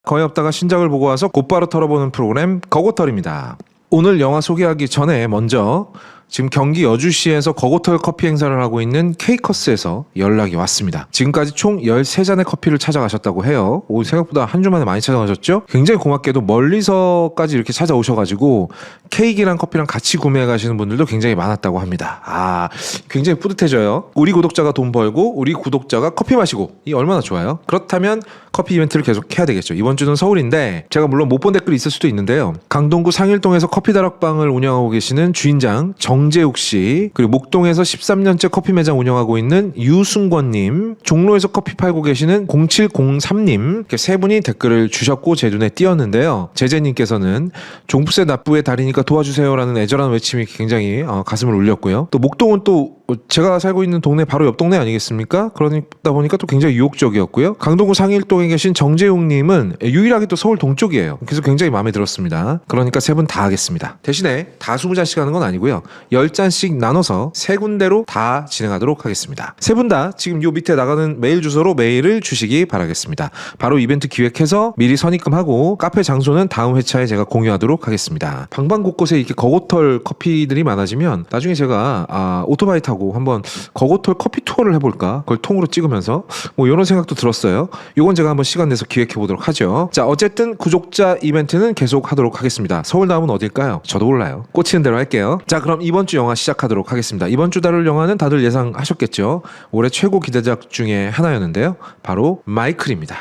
거의 없다가 신작을 보고 와서 곧바로 털어보는 프로그램 거고털입니다. 오늘 영화 소개하기 전에 먼저 지금 경기 여주시에서 거고털 커피 행사를 하고 있는 케이커스에서 연락이 왔습니다. 지금까지 총 13잔의 커피를 찾아가셨다고 해요. 오, 생각보다 한 주 만에 많이 찾아가셨죠? 굉장히 고맙게도 멀리서까지 이렇게 찾아오셔가지고 케이크랑 커피랑 같이 구매해 가시는 분들도 굉장히 많았다고 합니다. 아, 굉장히 뿌듯해져요. 우리 구독자가 돈 벌고 우리 구독자가 커피 마시고, 이 얼마나 좋아요? 그렇다면 커피 이벤트를 계속 해야 되겠죠. 이번 주는 서울인데 제가 물론 못 본 댓글이 있을 수도 있는데요. 강동구 상일동에서 커피 다락방을 운영하고 계시는 주인장 정재욱 씨, 그리고 목동에서 13년째 커피 매장 운영하고 있는 유승권님, 종로에서 커피 팔고 계시는 0703님, 이렇게 세 분이 댓글을 주셨고 제 눈에 띄었는데요. 제재님께서는 종부세 납부의 달이니까 도와주세요라는 애절한 외침이 굉장히 가슴을 울렸고요. 또 목동은 또 제가 살고 있는 동네 바로 옆 동네 아니겠습니까? 그러다 보니까 또 굉장히 유혹적이었고요. 강동구 상일동에 계신 정재용님은 유일하게 또 서울 동쪽이에요. 그래서 굉장히 마음에 들었습니다. 그러니까 세 분 다 하겠습니다. 대신에 다 20잔씩 하는 건 아니고요. 10잔씩 나눠서 세 군데로 다 진행하도록 하겠습니다. 세 분 다 지금 요 밑에 나가는 메일 주소로 메일을 주시기 바라겠습니다. 바로 이벤트 기획해서 미리 선입금하고 카페 장소는 다음 회차에 제가 공유하도록 하겠습니다. 방방곳곳에 이렇게 거고털 커피들이 많아지면 나중에 제가 오토바이 타고 한번 거고털 커피 투어를 해볼까? 그걸 통으로 찍으면서 뭐 이런 생각도 들었어요. 요건 제가 한번 시간 내서 기획해 보도록 하죠. 자, 어쨌든 구독자 이벤트는 계속 하도록 하겠습니다. 서울 다음은 어딜까요? 저도 몰라요. 꽂히는 대로 할게요. 자, 그럼 이번 주 영화 시작하도록 하겠습니다. 이번 주 다룰 영화는 다들 예상하셨겠죠? 올해 최고 기대작 중에 하나였는데요. 바로 마이클입니다.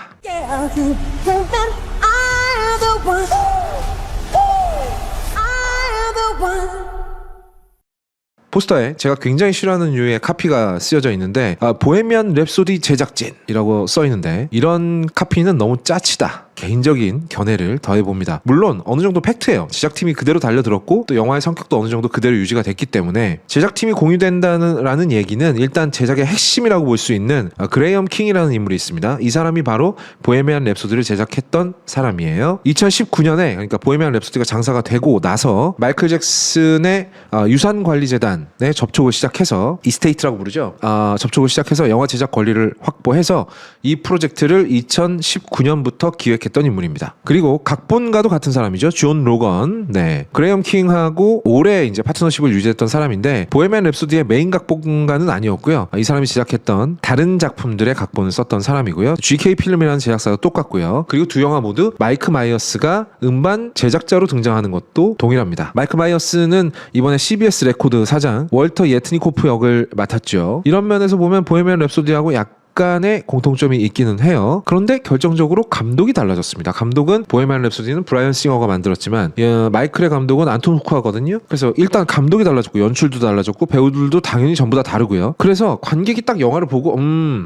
포스터에 제가 굉장히 싫어하는 류의 카피가 쓰여져 있는데 보헤미안 랩소디 제작진이라고 써 있는데 이런 카피는 너무 짜치다. 개인적인 견해를 더해봅니다. 물론 어느 정도 팩트예요. 제작팀이 그대로 달려들었고 또 영화의 성격도 어느 정도 그대로 유지가 됐기 때문에 제작팀이 공유된다는 얘기는 일단 제작의 핵심이라고 볼 수 있는 그레이엄 킹이라는 인물이 있습니다. 이 사람이 바로 보헤미안 랩소디를 제작했던 사람이에요. 2019년에 그러니까 보헤미안 랩소디가 장사가 되고 나서 마이클 잭슨의 유산관리재단에 접촉을 시작해서 이스테이트라고 부르죠. 접촉을 시작해서 영화 제작 권리를 확보해서 이 프로젝트를 2019년부터 기획했던 인물입니다. 그리고 각본가도 같은 사람이죠. 존 로건. 네. 그레이엄 킹하고 오래 이제 파트너십을 유지했던 사람인데 보헤미안 랩소디의 메인 각본가는 아니었고요. 이 사람이 제작했던 다른 작품들의 각본을 썼던 사람이고요. GK 필름이라는 제작사도 똑같고요. 그리고 두 영화 모두 마이크 마이어스가 음반 제작자로 등장하는 것도 동일합니다. 마이크 마이어스는 이번에 CBS 레코드 사장 월터 예트니코프 역을 맡았죠. 이런 면에서 보면 보헤미안 랩소디하고 약간의 공통점이 있기는 해요. 그런데 결정적으로 감독이 달라졌습니다. 감독은 보헤미안 랩소디는 브라이언 싱어가 만들었지만 마이클의 감독은 안톤 후크하거든요. 그래서 일단 감독이 달라졌고 연출도 달라졌고 배우들도 당연히 전부 다 다르고요. 그래서 관객이 딱 영화를 보고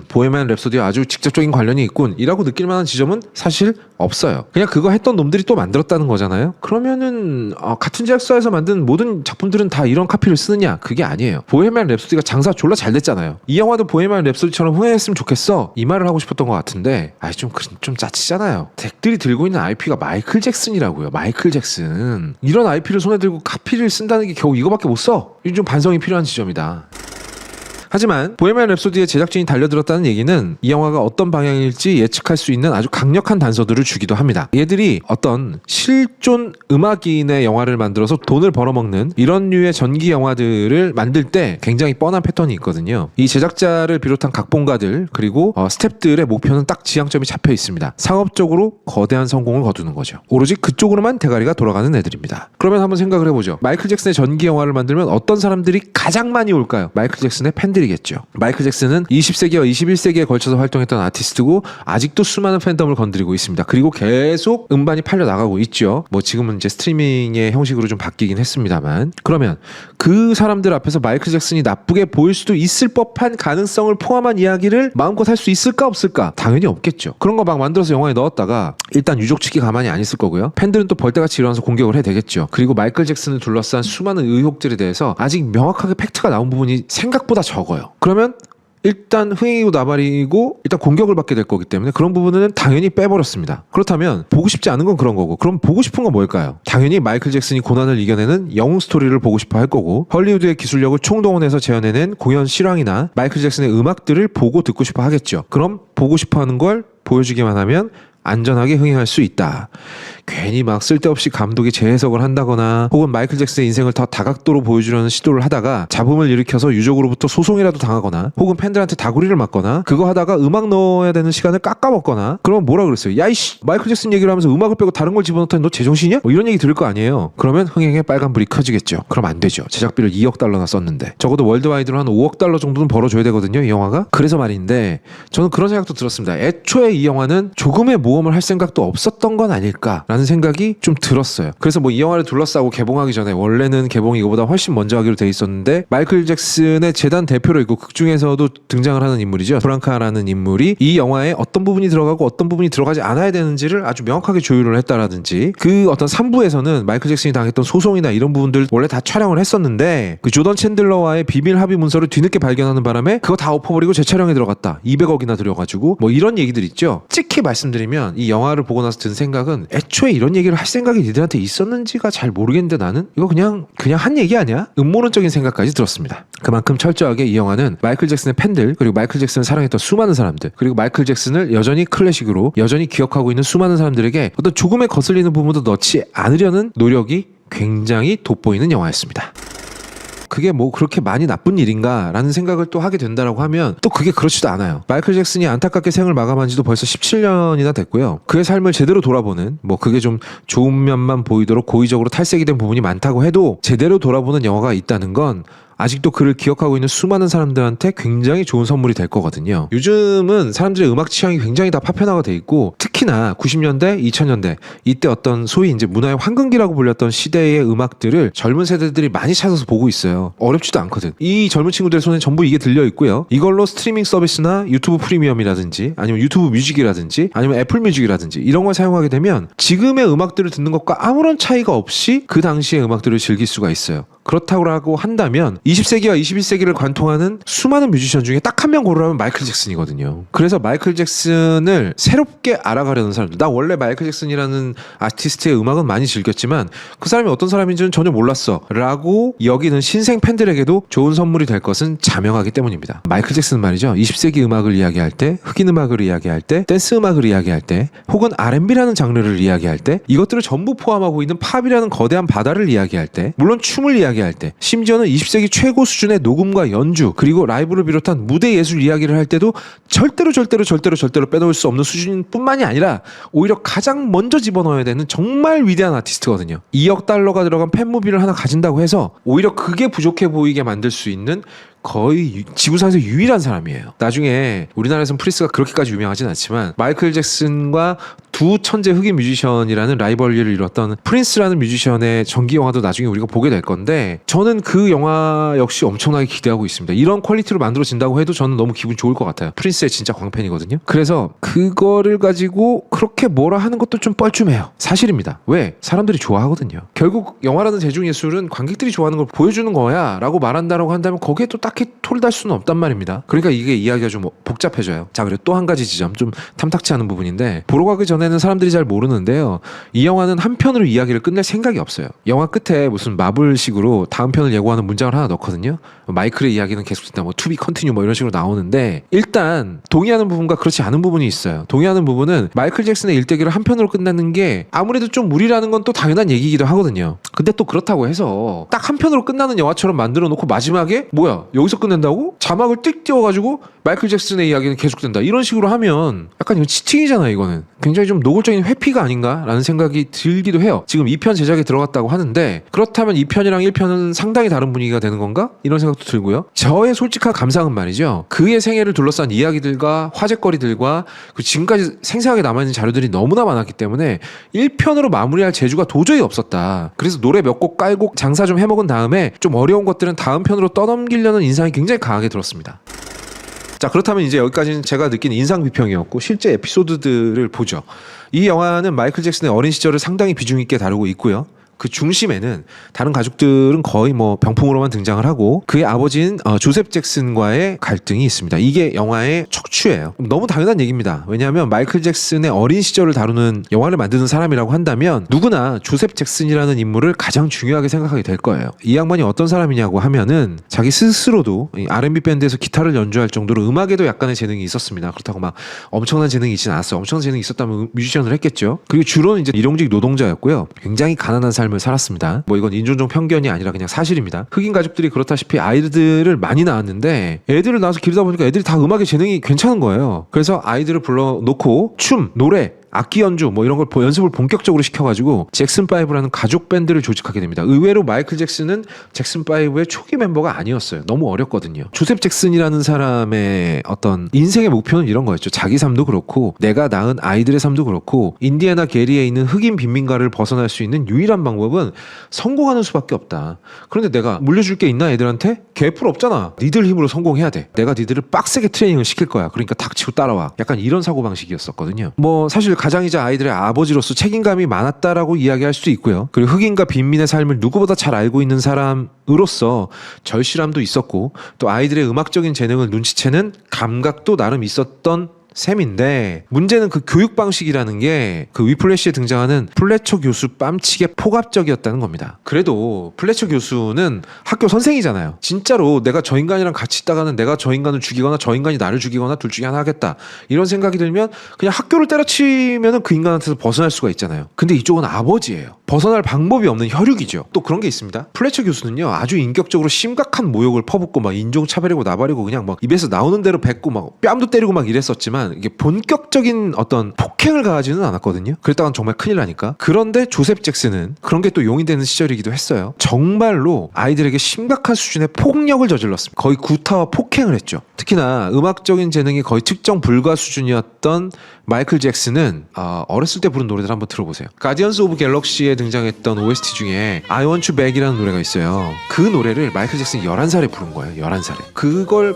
보헤미안 랩소디와 아주 직접적인 관련이 있군 이라고 느낄 만한 지점은 사실 없어요. 그냥 그거 했던 놈들이 또 만들었다는 거잖아요. 그러면은 같은 제작사에서 만든 모든 작품들은 다 이런 카피를 쓰느냐? 그게 아니에요. 보헤미안 랩소디가 장사 졸라 잘 됐잖아요. 이 영화도 보헤미안 랩소디처럼 흥행했으면 좋겠어 이 말을 하고 싶었던 것 같은데 좀 짜치잖아요. 덱들이 들고 있는 IP가 마이클 잭슨이라고요. 마이클 잭슨. 이런 IP를 손에 들고 카피를 쓴다는 게 겨우 이거밖에 못 써. 이건 좀 반성이 필요한 지점이다. 하지만 보헤미안 랩소디의 제작진이 달려들었다는 얘기는 이 영화가 어떤 방향일지 예측할 수 있는 아주 강력한 단서들을 주기도 합니다. 얘들이 어떤 실존 음악인의 영화를 만들어서 돈을 벌어먹는 이런 류의 전기 영화들을 만들 때 굉장히 뻔한 패턴이 있거든요. 이 제작자를 비롯한 각본가들 그리고 스태프들의 목표는 딱 지향점이 잡혀 있습니다. 상업적으로 거대한 성공을 거두는 거죠. 오로지 그쪽으로만 대가리가 돌아가는 애들입니다. 그러면 한번 생각을 해보죠. 마이클 잭슨의 전기 영화를 만들면 어떤 사람들이 가장 많이 올까요? 마이클 잭슨의 팬들 겠죠. 마이클 잭슨은 20세기와 21세기에 걸쳐서 활동했던 아티스트고 아직도 수많은 팬덤을 건드리고 있습니다. 그리고 계속 음반이 팔려 나가고 있죠. 뭐 지금은 이제 스트리밍의 형식으로 좀 바뀌긴 했습니다만 그러면 그 사람들 앞에서 마이클 잭슨이 나쁘게 보일 수도 있을 법한 가능성을 포함한 이야기를 마음껏 할 수 있을까 없을까? 당연히 없겠죠. 그런 거 막 만들어서 영화에 넣었다가 일단 유족 측이 가만히 안 있을 거고요. 팬들은 또 벌떼같이 일어나서 공격을 해야 되겠죠. 그리고 마이클 잭슨을 둘러싼 수많은 의혹들에 대해서 아직 명확하게 팩트가 나온 부분이 생각보다 적어요. 그러면 일단 흥행이고 나발이고 일단 공격을 받게 될 거기 때문에 그런 부분은 당연히 빼버렸습니다. 그렇다면 보고 싶지 않은 건 그런 거고 그럼 보고 싶은 건 뭘까요? 당연히 마이클 잭슨이 고난을 이겨내는 영웅 스토리를 보고 싶어 할 거고 헐리우드의 기술력을 총동원해서 재현해낸 공연 실황이나 마이클 잭슨의 음악들을 보고 듣고 싶어 하겠죠. 그럼 보고 싶어 하는 걸 보여주기만 하면 안전하게 흥행할 수 있다. 괜히 막 쓸데없이 감독이 재해석을 한다거나 혹은 마이클 잭슨의 인생을 더 다각도로 보여주려는 시도를 하다가 잡음을 일으켜서 유족으로부터 소송이라도 당하거나 혹은 팬들한테 다구리를 맞거나 그거 하다가 음악 넣어야 되는 시간을 깎아먹거나 그러면 뭐라 그랬어요? 야이씨 마이클 잭슨 얘기를 하면서 음악을 빼고 다른 걸 집어넣다니 너 제정신이야? 뭐 이런 얘기 들을 거 아니에요. 그러면 흥행에 빨간불이 켜지겠죠. 그럼 안 되죠. 제작비를 2억 달러나 썼는데 적어도 월드와이드로 한 5억 달러 정도는 벌어줘야 되거든요, 이 영화가. 그래서 말인데 저는 그런 생각도 들었습니다. 애초에 이 영화는 조금의 모험을 할 생각도 없었던 건 아닐까라는 생각이 좀 들었어요. 그래서 뭐 이 영화를 둘러싸고 개봉하기 전에 원래는 개봉이 이거보다 훨씬 먼저 하기로 돼 있었는데 마이클 잭슨의 재단 대표로 있고 극 중에서도 등장을 하는 인물이죠. 프랑카라는 인물이 이 영화에 어떤 부분이 들어가고 어떤 부분이 들어가지 않아야 되는지를 아주 명확하게 조율을 했다라든지 그 어떤 3부에서는 마이클 잭슨이 당했던 소송이나 이런 부분들 원래 다 촬영을 했었는데 그 조던 챈들러와의 비밀 합의 문서를 뒤늦게 발견하는 바람에 그거 다 엎어버리고 재촬영에 들어갔다. 200억이나 들여가지고 뭐 이런 얘기들 있죠. 찍히 말씀드리면 이 영화를 보고 나서 든 생각은 애초에 이런 얘기를 할 생각이 니들한테 있었는지가 잘 모르겠는데 나는 이거 그냥 한 얘기 아니야? 음모론적인 생각까지 들었습니다. 그만큼 철저하게 이 영화는 마이클 잭슨의 팬들 그리고 마이클 잭슨을 사랑했던 수많은 사람들 그리고 마이클 잭슨을 여전히 클래식으로 여전히 기억하고 있는 수많은 사람들에게 어떤 조금의 거슬리는 부분도 넣지 않으려는 노력이 굉장히 돋보이는 영화였습니다. 그게 뭐 그렇게 많이 나쁜 일인가 라는 생각을 또 하게 된다라고 하면 또 그게 그렇지도 않아요. 마이클 잭슨이 안타깝게 생을 마감한 지도 벌써 17년이나 됐고요. 그의 삶을 제대로 돌아보는 뭐 그게 좀 좋은 면만 보이도록 고의적으로 탈색이 된 부분이 많다고 해도 제대로 돌아보는 영화가 있다는 건 아직도 그를 기억하고 있는 수많은 사람들한테 굉장히 좋은 선물이 될 거거든요. 요즘은 사람들의 음악 취향이 굉장히 다 파편화가 돼 있고 특히나 90년대, 2000년대 이때 어떤 소위 이제 문화의 황금기라고 불렸던 시대의 음악들을 젊은 세대들이 많이 찾아서 보고 있어요. 어렵지도 않거든. 이 젊은 친구들의 손에 전부 이게 들려 있고요. 이걸로 스트리밍 서비스나 유튜브 프리미엄이라든지 아니면 유튜브 뮤직이라든지 아니면 애플 뮤직이라든지 이런 걸 사용하게 되면 지금의 음악들을 듣는 것과 아무런 차이가 없이 그 당시의 음악들을 즐길 수가 있어요. 그렇다고 한다면 20세기와 21세기를 관통하는 수많은 뮤지션 중에 딱 한 명 고르라면 마이클 잭슨이거든요. 그래서 마이클 잭슨을 새롭게 알아가려는 사람들, 나 원래 마이클 잭슨이라는 아티스트의 음악은 많이 즐겼지만 그 사람이 어떤 사람인지는 전혀 몰랐어 라고 여기는 신생 팬들에게도 좋은 선물이 될 것은 자명하기 때문입니다. 마이클 잭슨은 말이죠, 20세기 음악을 이야기할 때, 흑인 음악을 이야기할 때, 댄스 음악을 이야기할 때, 혹은 R&B라는 장르를 이야기할 때, 이것들을 전부 포함하고 있는 팝이라는 거대한 바다를 이야기할 때, 물론 춤을 이야기할 때, 심지어는 20세기 최고 수준의 녹음과 연주 그리고 라이브를 비롯한 무대 예술 이야기를 할 때도 절대로 빼놓을 수 없는 수준뿐만이 아니라 오히려 가장 먼저 집어넣어야 되는 정말 위대한 아티스트거든요. 2억 달러가 들어간 팬무비를 하나 가진다고 해서 오히려 그게 부족해 보이게 만들 수 있는 거의 지구상에서 유일한 사람이에요. 나중에 우리나라에서는 프리스가 그렇게까지 유명하진 않지만 마이클 잭슨과 두 천재 흑인 뮤지션이라는 라이벌리를 이뤘던 프린스라는 뮤지션의 전기 영화도 나중에 우리가 보게 될 건데 저는 그 영화 역시 엄청나게 기대하고 있습니다. 이런 퀄리티로 만들어진다고 해도 저는 너무 기분 좋을 것 같아요. 프린스의 진짜 광팬이거든요. 그래서 그거를 가지고 그렇게 뭐라 하는 것도 좀 뻘쭘해요. 사실입니다. 왜? 사람들이 좋아하거든요. 결국 영화라는 대중예술은 관객들이 좋아하는 걸 보여주는 거야 라고 말한다라고 한다면 거기에 또 딱히 토를 달 수는 없단 말입니다. 그러니까 이게 이야기가 좀 복잡해져요. 자, 그리고 또 한 가지 지점, 좀 탐탁치 않은 부분인데 보러 가기 전에는 사람들이 잘 모르는데요. 이 영화는 한 편으로 이야기를 끝낼 생각이 없어요. 영화 끝에 무슨 마블식으로 다음 편을 예고하는 문장을 하나 넣거든요. 마이클의 이야기는 계속된다, 뭐 투비 컨티뉴 뭐 이런 식으로 나오는데 일단 동의하는 부분과 그렇지 않은 부분이 있어요. 동의하는 부분은 마이클 잭슨의 일대기를 한 편으로 끝내는 게 아무래도 좀 무리라는 건 또 당연한 얘기이기도 하거든요. 근데 또 그렇다고 해서 딱 한 편으로 끝나는 영화처럼 만들어 놓고 마지막에 뭐야 여기서 끝낸다고? 자막을 띡 띄워가지고 마이클 잭슨의 이야기는 계속된다 이런 식으로 하면 약간 이거 치팅이잖아요. 이거는 굉장히 좀 노골적인 회피가 아닌가라는 생각이 들기도 해요. 지금 2편 제작에 들어갔다고 하는데 그렇다면 2편이랑 1편은 상당히 다른 분위기가 되는 건가? 이런 생각도 들고요. 저의 솔직한 감상은 말이죠, 그의 생애를 둘러싼 이야기들과 화제거리들과 지금까지 생생하게 남아있는 자료들이 너무나 많았기 때문에 1편으로 마무리할 재주가 도저히 없었다. 그래서 노래 몇 곡 깔고 장사 좀 해먹은 다음에 좀 어려운 것들은 다음 편으로 떠넘기려는 인상이 굉장히 강하게 들었습니다. 자, 그렇다면 이제 여기까지는 제가 느낀 인상 비평이었고 실제 에피소드들을 보죠. 이 영화는 마이클 잭슨의 어린 시절을 상당히 비중 있게 다루고 있고요. 그 중심에는 다른 가족들은 거의 뭐 병풍으로만 등장을 하고 그의 아버지인 조셉 잭슨과의 갈등이 있습니다. 이게 영화의 척추예요. 너무 당연한 얘기입니다. 왜냐하면 마이클 잭슨의 어린 시절을 다루는 영화를 만드는 사람이라고 한다면 누구나 조셉 잭슨이라는 인물을 가장 중요하게 생각하게 될 거예요. 이 양반이 어떤 사람이냐고 하면은 자기 스스로도 R&B 밴드에서 기타를 연주할 정도로 음악에도 약간의 재능이 있었습니다. 그렇다고 막 엄청난 재능이 있진 않았어요. 엄청난 재능이 있었다면 뮤지션을 했겠죠. 그리고 주로는 이제 일용직 노동자였고요. 굉장히 가난한 삶을 살았습니다. 뭐 이건 인종적 편견이 아니라 그냥 사실입니다. 흑인 가족들이 그렇다시피 아이들을 많이 낳았는데 애들을 낳아서 기르다 보니까 애들이 다 음악에 재능이 괜찮은 거예요. 그래서 아이들을 불러놓고 춤, 노래, 악기 연주 뭐 이런 걸 연습을 본격적으로 시켜가지고 잭슨5라는 가족 밴드를 조직하게 됩니다. 의외로 마이클 잭슨은 잭슨5의 초기 멤버가 아니었어요. 너무 어렸거든요. 조셉 잭슨이라는 사람의 어떤 인생의 목표는 이런 거였죠. 자기 삶도 그렇고 내가 낳은 아이들의 삶도 그렇고 인디애나 게리에 있는 흑인 빈민가를 벗어날 수 있는 유일한 방법은 성공하는 수밖에 없다. 그런데 내가 물려줄 게 있나 애들한테? 개뿔 없잖아. 니들 힘으로 성공해야 돼. 내가 니들을 빡세게 트레이닝을 시킬 거야. 그러니까 닥치고 따라와. 약간 이런 사고방식이었었거든요. 뭐 사실 가장이자 아이들의 아버지로서 책임감이 많았다라고 이야기할 수도 있고요. 그리고 흑인과 빈민의 삶을 누구보다 잘 알고 있는 사람으로서 절실함도 있었고 또 아이들의 음악적인 재능을 눈치채는 감각도 나름 있었던 셈인데 문제는 그 교육 방식이라는 게 그 위플래시에 등장하는 플래처 교수 뺨치게 폭압적이었다는 겁니다. 그래도 플래처 교수는 학교 선생이잖아요. 진짜로 내가 저 인간이랑 같이 있다가는 내가 저 인간을 죽이거나 저 인간이 나를 죽이거나 둘 중에 하나 하겠다 이런 생각이 들면 그냥 학교를 때려치면은 그 인간한테서 벗어날 수가 있잖아요. 근데 이쪽은 아버지예요. 벗어날 방법이 없는 혈육이죠. 또 그런 게 있습니다. 플래처 교수는요 아주 인격적으로 심각한 모욕을 퍼붓고 막 인종차별이고 나발이고 그냥 막 입에서 나오는 대로 뱉고 막 뺨도 때리고 막 이랬었지만 이게 본격적인 어떤 폭행을 가하지는 않았거든요. 그랬다간 정말 큰일 나니까. 그런데 조셉 잭슨은 그런 게 또 용인되는 시절이기도 했어요. 정말로 아이들에게 심각한 수준의 폭력을 저질렀습니다. 거의 구타와 폭행을 했죠. 특히나 음악적인 재능이 거의 측정 불가 수준이었던 마이클 잭슨은 어렸을 때 부른 노래들 한번 들어보세요. 가디언스 오브 갤럭시에 등장했던 OST 중에 I Want You Back이라는 노래가 있어요. 그 노래를 마이클 잭슨이 11살에 부른 거예요. 11살에. 그걸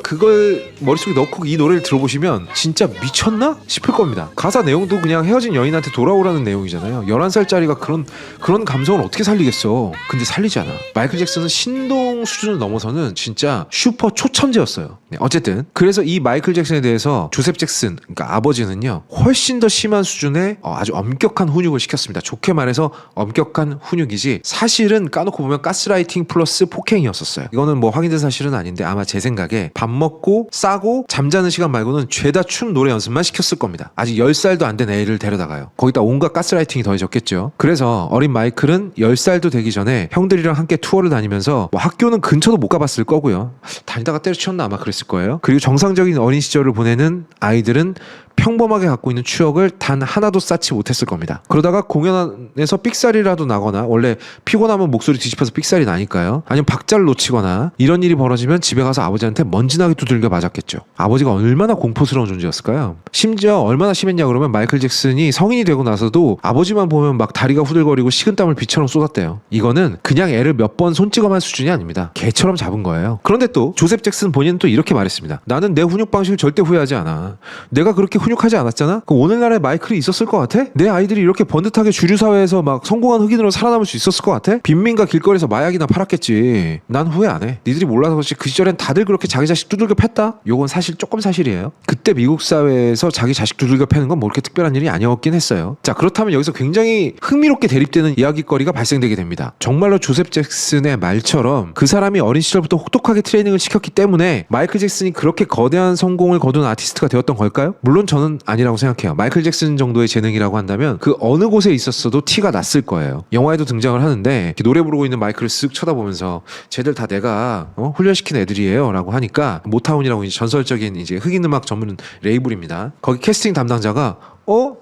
머릿속에 넣고 이 노래를 들어보시면 진짜 미쳤나? 싶을 겁니다. 가사 내용도 그냥 헤어진 여인한테 돌아오라는 내용이잖아요. 11살짜리가 그런 감성을 어떻게 살리겠어. 근데 살리지 않아. 마이클 잭슨은 신동 수준을 넘어서는 진짜 슈퍼 초천재였어요. 네, 어쨌든 그래서 이 마이클 잭슨에 대해서 조셉 잭슨 그러니까 아버지는요 훨씬 더 심한 수준의 아주 엄격한 훈육을 시켰습니다. 좋게 말해서 엄격한 훈육이지 사실은 까놓고 보면 가스라이팅 플러스 폭행이었었어요. 이거는 뭐 확인된 사실은 아닌데 아마 제 생각에 밥 먹고 싸고 잠자는 시간 말고는 죄다 춤 노래 연습만 시켰을 겁니다. 아직 10살도 안 된 애를 데려다가요. 거기다 온갖 가스라이팅이 더해졌겠죠. 그래서 어린 마이클은 10살도 되기 전에 형들이랑 함께 투어를 다니면서 뭐 학교는 근처도 못 가봤을 거고요. 다니다가 때려치웠나 아마 그랬을 거예요. 그리고 정상적인 어린 시절을 보내는 아이들은 평범하게 갖고 있는 추억을 단 하나도 쌓지 못했을 겁니다. 그러다가 공연에서 삑사리라도 나거나 원래 피곤하면 목소리 뒤집혀서 삑사리 나니까요. 아니면 박자를 놓치거나 이런 일이 벌어지면 집에 가서 아버지한테 먼지나게 두들겨 맞았겠죠. 아버지가 얼마나 공포스러운 존재였을까요? 심지어 얼마나 심했냐 그러면 마이클 잭슨이 성인이 되고 나서도 아버지만 보면 막 다리가 후들거리고 식은땀을 비처럼 쏟았대요. 이거는 그냥 애를 몇 번 손찌검할 수준이 아닙니다. 개처럼 잡은 거예요. 그런데 또 조셉 잭슨 본인은 또 이렇게 말했습니다. 나는 내 훈육 방식을 절대 후회하지 않아. 내가 그렇게 훈육하지 않았잖아? 그럼 오늘날의 마이클이 있었을 것 같아? 내 아이들이 이렇게 번듯하게 주류사회에서 막 성공한 흑인으로 살아남을 수 있었을 것 같아? 빈민가 길거리에서 마약이나 팔았겠지. 난 후회 안 해. 니들이 몰라서 그렇지 그 시절엔 다들 그렇게 자기 자식 두들겨 팼다? 요건 사실 조금 사실이에요. 그때 미국 사회에서 자기 자식 두들겨 패는 건 뭐 그렇게 특별한 일이 아니었긴 했어요. 자, 그렇다면 여기서 굉장히 흥미롭게 대립되는 이야기거리가 발생되게 됩니다. 정말로 조셉 잭슨의 말처럼 그 사람이 어린 시절부터 혹독하게 트레이닝을 시켰기 때문에 마이클 잭슨이 그렇게 거대한 성공을 거둔 아티스트가 되었던 걸까요? 물론 저는 아니라고 생각해요. 마이클 잭슨 정도의 재능이라고 한다면 그 어느 곳에 있었어도 티가 났을 거예요. 영화에도 등장을 하는데 노래 부르고 있는 마이클을 쓱 쳐다보면서 쟤들 다 내가 훈련시킨 애들이에요 라고 하니까 모타운이라고 이제 전설적인 이제 흑인 음악 전문 레이블입니다. 거기 캐스팅 담당자가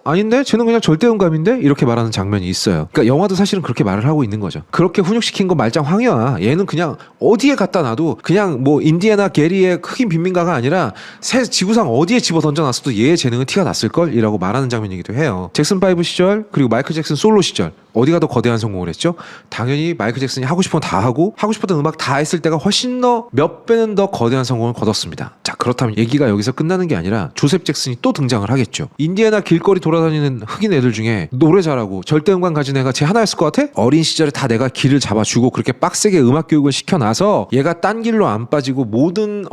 아닌데? 쟤는 그냥 절대음감인데? 이렇게 말하는 장면이 있어요. 그러니까 영화도 사실은 그렇게 말을 하고 있는 거죠. 그렇게 훈육시킨 건 말짱 황이야. 얘는 그냥 어디에 갖다 놔도 그냥 뭐 인디애나 게리의 흑인 빈민가가 아니라 새 지구상 어디에 집어 던져놨어도 얘의 재능은 티가 났을걸? 이라고 말하는 장면이기도 해요. 잭슨 5 시절 그리고 마이클 잭슨 솔로 시절 어디가 더 거대한 성공을 했죠? 당연히 마이클 잭슨이 하고 싶은 거 다 하고 하고 싶었던 음악 다 했을 때가 훨씬 더 몇 배는 더 거대한 성공을 거뒀습니다. 자, 그렇다면 얘기가 여기서 끝나는 게 아니라 조셉 잭슨이 또 등장을 하겠죠. 인디애나 길거리 돌아다니는 흑인 애들 중에 노래 잘하고 절대음감 가진 애가 쟤 하나였을 것 같아? 어린 시절에 다 내가 길을 잡아주고 그렇게 빡세게 음악 교육을 시켜놔서 얘가 딴 길로 안 빠지고 모든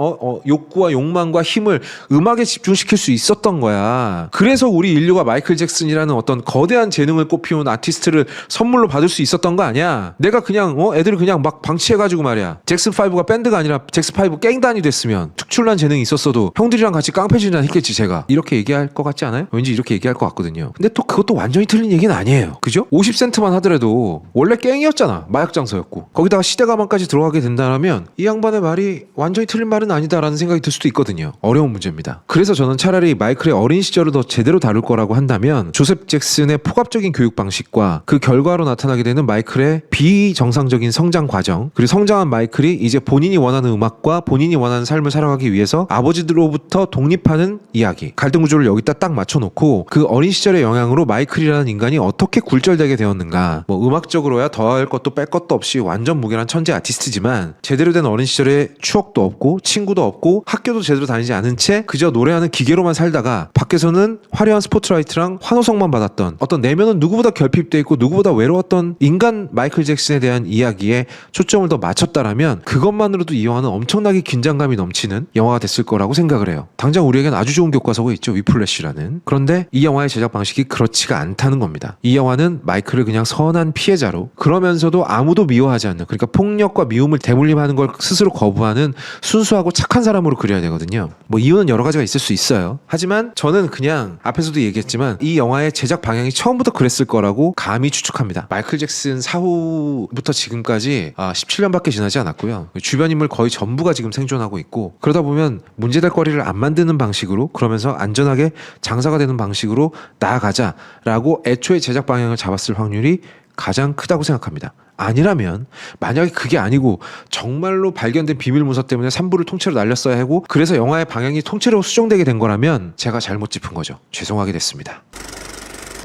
욕구와 욕망과 힘을 음악에 집중시킬 수 있었던 거야. 그래서 우리 인류가 마이클 잭슨이라는 어떤 거대한 재능을 꽃피운 아티스트를 선물로 받을 수 있었던 거 아니야. 내가 그냥 애들을 그냥 막 방치해가지고 말이야. 잭슨5가 밴드가 아니라 잭슨5 갱단이 됐으면 특출난 재능이 있었어도 형들이랑 같이 깡패진단 했겠지 제가. 이렇게 얘기할 것 같지 않아요? 왠지 이렇게 얘기할 것 같거든요. 근데 또 그것도 완전히 틀린 얘기는 아니에요. 그죠? 50센트만 하더라도 원래 갱이었잖아. 마약 장사였고. 거기다가 시대 가만까지 들어가게 된다면 이 양반의 말이 완전히 틀린 말은 아니다라는 생각이 들 수도 있거든요. 어려운 문제입니다. 그래서 저는 차라리 마이클의 어린 시절을 더 제대로 다룰 거라고 한다면 조셉 잭슨의 폭압적인 교육 방식과 그 결과로 나타나게 되는 마이클의 비정상적인 성장 과정, 그리고 성장한 마이클이 이제 본인이 원하는 음악과 본인이 원하는 삶을 살아가기 위해서 아버지들로부터 독립하는 이야기, 갈등 구조를 여기다 딱 맞춰놓고 그 어린 시절의 영향으로 마이클이라는 인간이 어떻게 굴절되게 되었는가. 뭐 음악적으로야 더할 것도 뺄 것도 없이 완전 무결한 천재 아티스트지만 제대로 된 어린 시절의 추억도 없고 친구도 없고 학교도 제대로 다니지 않은 채 그저 노래하는 기계로만 살다가 밖에서는 화려한 스포트라이트랑 환호성만 받았던 어떤 내면은 누구보다 결핍돼 있고 누구보다 외로웠던 인간 마이클 잭슨에 대한 이야기에 초점을 더 맞췄다라면 그것만으로도 이 영화는 엄청나게 긴장감이 넘치는 영화가 됐을 거라고 생각을 해요. 당장 우리에겐 아주 좋은 교과서가 있죠. 위플래시라는. 그런데 이 영화의 제작 방식이 그렇지가 않다는 겁니다. 이 영화는 마이클을 그냥 선한 피해자로, 그러면서도 아무도 미워하지 않는, 그러니까 폭력과 미움을 대물림하는 걸 스스로 거부하는 순수하고 착한 사람으로 그려야 되거든요. 뭐 이유는 여러 가지가 있을 수 있어요. 하지만 저는 그냥 앞에서도 얘기했지만 이 영화의 제작 방향이 처음부터 그랬을 거라고 감히 추측합니다. 마이클 잭슨 사후부터 지금까지 17년밖에 지나지 않았고요. 주변 인물 거의 전부가 지금 생존하고 있고, 그러다 보면 문제될 거리를 안 만드는 방식으로, 그러면서 안전하게 장사가 되는 방식으로 나아가자라고 애초에 제작 방향을 잡았을 확률이 가장 크다고 생각합니다. 아니라면, 만약에 그게 아니고 정말로 발견된 비밀 문서 때문에 3부를 통째로 날렸어야 하고 그래서 영화의 방향이 통째로 수정되게 된 거라면 제가 잘못 짚은 거죠. 죄송하게 됐습니다.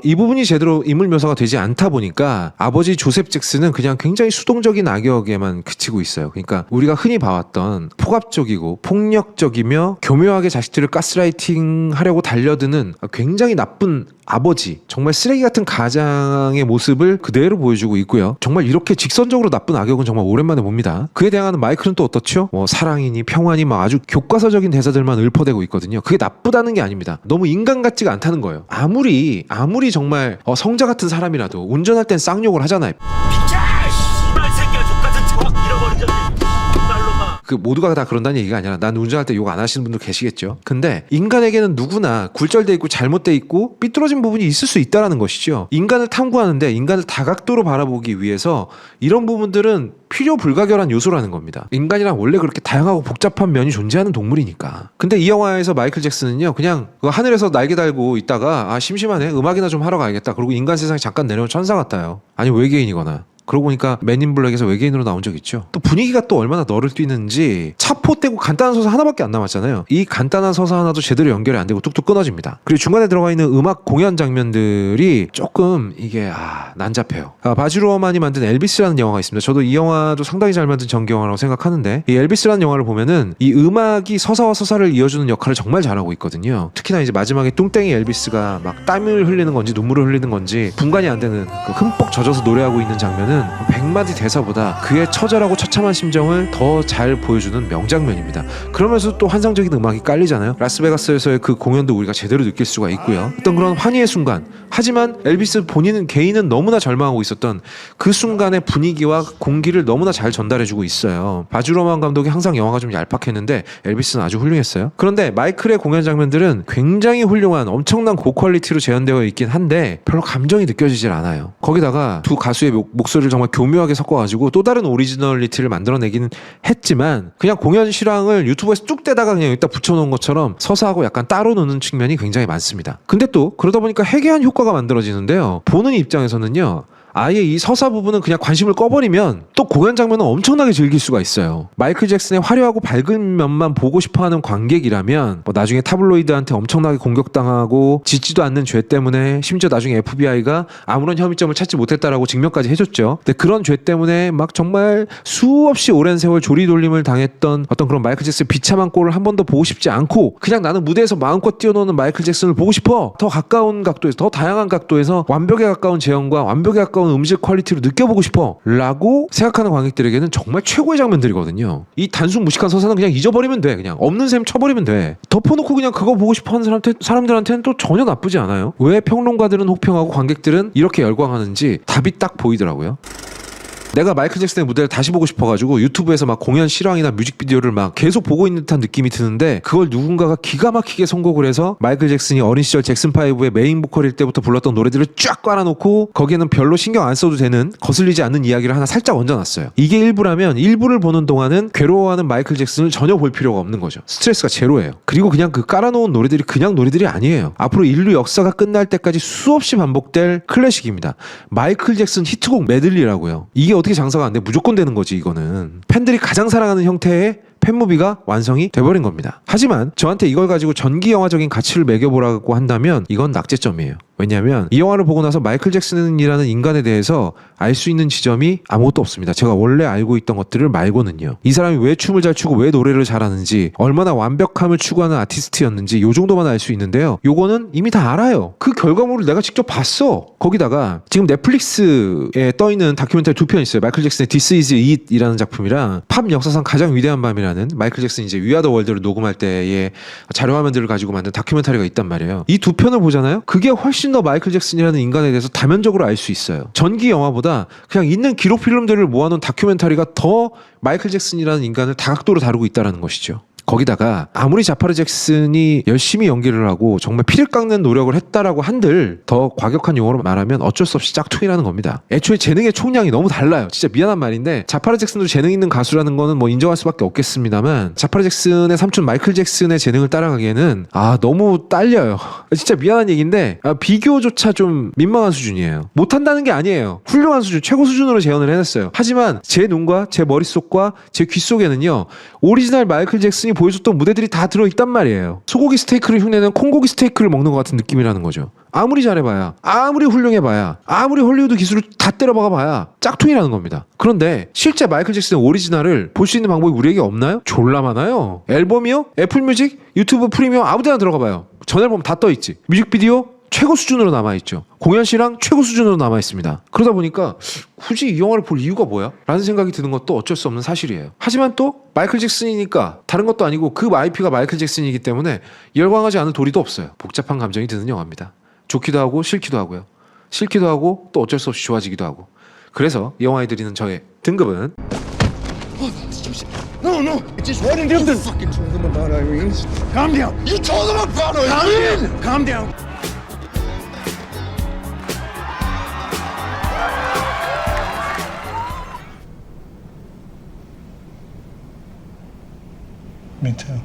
이 부분이 제대로 인물 묘사가 되지 않다 보니까 아버지 조셉 잭슨은 그냥 굉장히 수동적인 악역에만 그치고 있어요. 그러니까 우리가 흔히 봐왔던 폭압적이고 폭력적이며 교묘하게 자식들을 가스라이팅 하려고 달려드는 굉장히 나쁜 아버지, 정말 쓰레기 같은 가장의 모습을 그대로 보여주고 있고요. 정말 이렇게 직선적으로 나쁜 악역은 정말 오랜만에 봅니다. 그에 대항하는 마이클은 또 어떻죠? 사랑이니 평화니 막 아주 교과서적인 대사들만 읊어대고 있거든요. 그게 나쁘다는 게 아닙니다. 너무 인간 같지가 않다는 거예요. 아무리 정말 성자 같은 사람이라도 운전할 땐 쌍욕을 하잖아요. 그 모두가 다 그런다는 얘기가 아니라 난 운전할 때 욕 안 하시는 분들 계시겠죠. 근데 인간에게는 누구나 굴절돼 있고 잘못돼 있고 삐뚤어진 부분이 있을 수 있다는 것이죠. 인간을 탐구하는데 인간을 다각도로 바라보기 위해서 이런 부분들은 필요 불가결한 요소라는 겁니다. 인간이란 원래 그렇게 다양하고 복잡한 면이 존재하는 동물이니까. 근데 이 영화에서 마이클 잭슨은요, 그냥 하늘에서 날개 달고 있다가 심심하네, 음악이나 좀 하러 가야겠다, 그리고 인간 세상에 잠깐 내려온 천사 같아요. 아니 외계인이거나. 그러고 보니까 맨인 블랙에서 외계인으로 나온 적 있죠. 또 분위기가 또 얼마나 너를 뛰는지, 차포 떼고 간단한 서사 하나밖에 안 남았잖아요. 이 간단한 서사 하나도 제대로 연결이 안 되고 뚝뚝 끊어집니다. 그리고 중간에 들어가 있는 음악 공연 장면들이 조금 이게 난잡해요. 바즈 루어만이 만든 엘비스라는 영화가 있습니다. 저도 이 영화도 상당히 잘 만든 전개영화라고 생각하는데, 이 엘비스라는 영화를 보면은 이 음악이 서사와 서사를 이어주는 역할을 정말 잘하고 있거든요. 특히나 이제 마지막에 뚱땡이 엘비스가 막 땀을 흘리는 건지 눈물을 흘리는 건지 분간이 안 되는 그 흠뻑 젖어서 노래하고 있는 장면은 100마디 대사보다 그의 처절하고 처참한 심정을 더 잘 보여주는 명장면입니다. 그러면서 또 환상적인 음악이 깔리잖아요. 라스베가스에서의 그 공연도 우리가 제대로 느낄 수가 있고요. 어떤 그런 환희의 순간, 하지만 엘비스 본인은 개인은 너무나 절망하고 있었던 그 순간의 분위기와 공기를 너무나 잘 전달해주고 있어요. 바즈 루어만 감독이 항상 영화가 좀 얄팍했는데 엘비스는 아주 훌륭했어요. 그런데 마이클의 공연 장면들은 굉장히 훌륭한 엄청난 고퀄리티로 재현되어 있긴 한데 별로 감정이 느껴지질 않아요. 거기다가 두 가수의 목소리를 정말 교묘하게 섞어가지고 또 다른 오리지널리티를 만들어내기는 했지만 그냥 공연 실황을 유튜브에서 쭉 떼다가 그냥 여기다 붙여놓은 것처럼 서사하고 약간 따로 노는 측면이 굉장히 많습니다. 근데 또 그러다 보니까 해괴한 효과가 만들어지는데요. 보는 입장에서는요, 아예 이 서사 부분은 그냥 관심을 꺼버리면 또 공연 장면은 엄청나게 즐길 수가 있어요. 마이클 잭슨의 화려하고 밝은 면만 보고 싶어하는 관객이라면 뭐 나중에 타블로이드한테 엄청나게 공격당하고 짓지도 않는 죄 때문에 심지어 나중에 FBI가 아무런 혐의점을 찾지 못했다라고 증명까지 해줬죠. 근데 그런 죄 때문에 막 정말 수없이 오랜 세월 조리돌림을 당했던 어떤 그런 마이클 잭슨의 비참한 꼴을 한 번 더 보고 싶지 않고 그냥 나는 무대에서 마음껏 뛰어노는 마이클 잭슨을 보고 싶어. 더 가까운 각도에서 더 다양한 각도에서 완벽에 가까운 재현과 완벽에 가까운 음질 퀄리티로 느껴보고 싶어 라고 생각하는 관객들에게는 정말 최고의 장면들이거든요. 이 단순 무식한 서사는 그냥 잊어버리면 돼. 그냥 없는 셈 쳐버리면 돼. 덮어놓고 그냥 그거 보고 싶어하는 사람들한테는 또 전혀 나쁘지 않아요. 왜 평론가들은 혹평하고 관객들은 이렇게 열광하는지 답이 딱 보이더라고요. 내가 마이클 잭슨의 무대를 다시 보고 싶어가지고 유튜브에서 막 공연 실황이나 뮤직비디오를 막 계속 보고 있는 듯한 느낌이 드는데 그걸 누군가가 기가 막히게 선곡을 해서 마이클 잭슨이 어린 시절 잭슨5의 메인 보컬일 때부터 불렀던 노래들을 쫙 깔아놓고 거기에는 별로 신경 안 써도 되는 거슬리지 않는 이야기를 하나 살짝 얹어놨어요. 이게 일부라면 일부를 보는 동안은 괴로워하는 마이클 잭슨을 전혀 볼 필요가 없는 거죠. 스트레스가 제로예요. 그리고 그냥 그 깔아놓은 노래들이 그냥 노래들이 아니에요. 앞으로 인류 역사가 끝날 때까지 수없이 반복될 클래식입니다. 마이클 잭슨 히트곡 메들리라고요. 이게 어떻게 장사가 안 돼? 무조건 되는 거지 이거는. 팬들이 가장 사랑하는 형태의 팬무비가 완성이 돼버린 겁니다. 하지만 저한테 이걸 가지고 전기 영화적인 가치를 매겨보라고 한다면 이건 낙제점이에요. 왜냐하면 이 영화를 보고 나서 마이클 잭슨이라는 인간에 대해서 알 수 있는 지점이 아무것도 없습니다. 제가 원래 알고 있던 것들을 말고는요. 이 사람이 왜 춤을 잘 추고 왜 노래를 잘하는지, 얼마나 완벽함을 추구하는 아티스트였는지 요 정도만 알 수 있는데요. 요거는 이미 다 알아요. 그 결과물을 내가 직접 봤어. 거기다가 지금 넷플릭스에 떠있는 다큐멘터리 2편 있어요. 마이클 잭슨의 This Is It이라는 작품이랑 팝 역사상 가장 위대한 밤이라는 마이클 잭슨이 이제 We Are the World를 녹음할 때의 자료 화면들을 가지고 만든 다큐멘터리가 있단 말이에요. 이 두 편을 보잖아요. 그게 훨씬 더 마이클 잭슨이라는 인간에 대해서 다면적으로 알 수 있어요. 전기 영화보다 그냥 있는 기록 필름들을 모아놓은 다큐멘터리가 더 마이클 잭슨이라는 인간을 다각도로 다루고 있다는 것이죠. 거기다가 아무리 자파르 잭슨이 열심히 연기를 하고 정말 피를 깎는 노력을 했다라고 한들 더 과격한 용어로 말하면 어쩔 수 없이 짝퉁이라는 겁니다. 애초에 재능의 총량이 너무 달라요. 진짜 미안한 말인데 자파르 잭슨도 재능 있는 가수라는 거는 뭐 인정할 수밖에 없겠습니다만 자파르 잭슨의 삼촌 마이클 잭슨의 재능을 따라가기에는 너무 딸려요. 진짜 미안한 얘기인데 비교조차 좀 민망한 수준이에요. 못한다는 게 아니에요. 훌륭한 수준, 최고 수준으로 재현을 해냈어요. 하지만 제 눈과 제 머릿속과 제 귀 속에는요 오리지널 마이클 잭슨이 보여줬던 무대들이 다 들어있단 말이에요. 소고기 스테이크를 흉내내는 콩고기 스테이크를 먹는 것 같은 느낌이라는 거죠. 아무리 잘해봐야, 아무리 훌륭해봐야, 아무리 헐리우드 기술을 다 때려박아봐야 짝퉁이라는 겁니다. 그런데 실제 마이클 잭슨의 오리지널을 볼 수 있는 방법이 우리에게 없나요? 졸라 많아요. 앨범이요? 애플뮤직? 유튜브 프리미엄 아무데나 들어가봐요. 전 앨범 다 떠있지. 뮤직비디오? 최고 수준으로 남아있죠. 공연 실황 최고 수준으로 남아있습니다. 그러다 보니까 굳이 이 영화를 볼 이유가 뭐야? 라는 생각이 드는 것도 어쩔 수 없는 사실이에요. 하지만 또 마이클 잭슨이니까 다른 것도 아니고 그 IP가 마이클 잭슨이기 때문에 열광하지 않을 도리도 없어요. 복잡한 감정이 드는 영화입니다. 좋기도 하고 싫기도 하고요. 싫기도 하고 또 어쩔 수 없이 좋아지기도 하고. 그래서 이 영화에 드리는 저의 등급은 No, it's just what you fucking told them about Irene. Calm down. You told them about Irene. Calm down. Me too.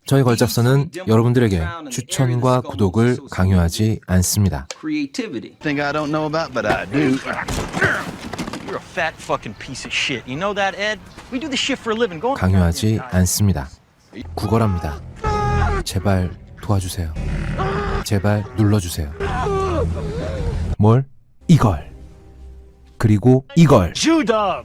저희 걸작서는 여러분들에게 추천과 구독을 강요하지 않습니다. Creativity. Thing I don't know about, but I do. You're a fat fucking piece of shit. You know that, Ed? We do this shit for a living. Go. 강요하지 않습니다. 구걸합니다. 제발 도와주세요. 제발 눌러주세요. 뭘? 이걸. 그리고 이걸. Shoe dog.